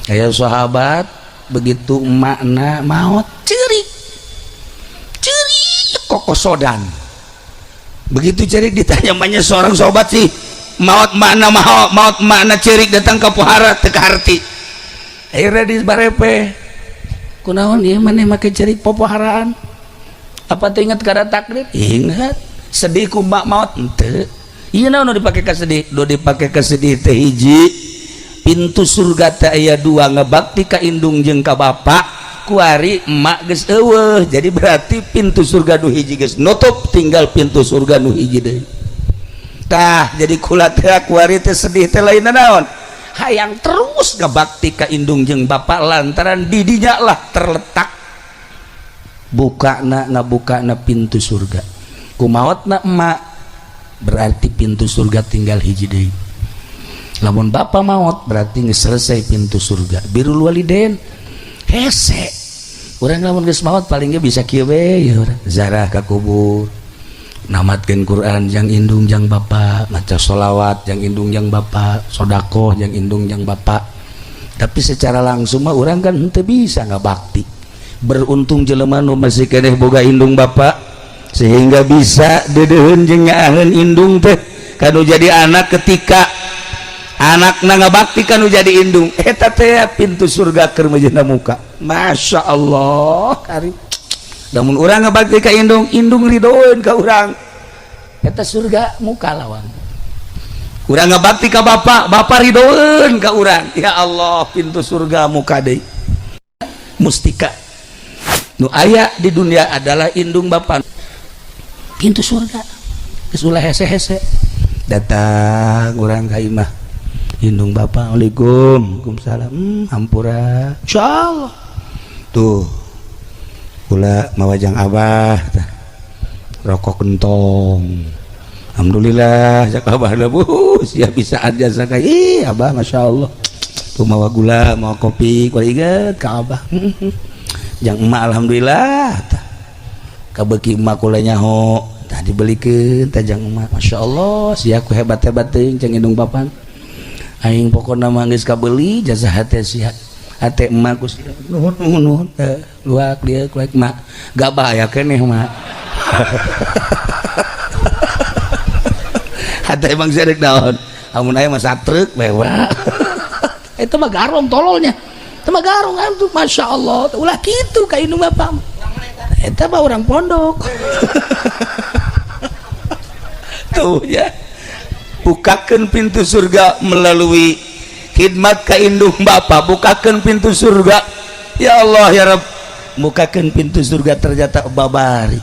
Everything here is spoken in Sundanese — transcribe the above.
Kayak sahabat begitu makna maut cerik kokosodan. Begitu cerik ditanya banyak seorang sahabat sih maut makna cerik datang ke pohara teka arti. Akhirnya di barepe kunaon ieu maneh make cerik popoharaan. Apa teu ingat kada takdir? Ingat. Sedih ku maut henteu. Ieu naon dipake ka sedih? Do dipake ka sedih teh hiji pintu surga teh aya dua ngebakti ka indung jeung ka bapa kuari emak geus eueuh jadi berarti pintu surga nu hiji geus nutup tinggal pintu surga nu hiji deui tah jadi kula teh kuari teh sedih teh lain naon hayang terus ngebakti ka indung jeung bapa lantaran di dinya lah terletak ngabukana pintu surga kumaotna emak berarti pintu surga tinggal hiji deui. Lamun bapak maut berarti geus selesai pintu surga. Birrul walidain hese. Urang lamun geus maut paling ge bisa kieu we ya urang. Ziarah ka kubur. Namatkeun Quran jang indung jang bapak, maca sholawat jang indung jang bapak, sedekah jang indung jang bapak. Tapi secara langsung mah urang kan henteu bisa ngabakti. Beruntung jelema nu masih keneh boga indung bapak sehingga bisa dedeuheun jeung ngaaheun indung teh kanu jadi anak ketika anakna ngabakti kanu jadi indung eta teh pintu surga keur meujeuhna muka. Masya Allah karim lamun urang ngabakti ka indung ridoeun ka urang eta surga muka lawang. Urang ngabakti ka bapa ridoeun ka urang ya Allah pintu surga muka deui. Mustika nu aya di dunia adalah indung bapa pintu surga geus ulah hese-hese datang urang ka imah indung bapak waalaikumsalam hampura insyaallah tuh kula mawajang abah rokok kentong alhamdulillah jak abah da bus ya bisa aja sakai abah masyaallah tuh mawa gula mawa kopi kudu inget ka abah jang emak alhamdulillah kabeuki emak kula nyaho tah dibelikeun tah jang emak masyaallah sia ku hebat-hebat teuing jeung indung bapan aing pokokna mah geus kabeli jasa hate sia hate emak ku sia nuhun luak dia kuek emak gabah aya keneh emak hate emang sadek naon amun aya mah satrek mewah eta mah garong tololnya eta mah garong antu masyaallah ulah kitu ka indung bapak eta mah urang pondok tuh ya bukakan pintu surga melalui khidmat ka indung bapa bukakan pintu surga ya Allah ya Rabb bukakan pintu surga ternyata babari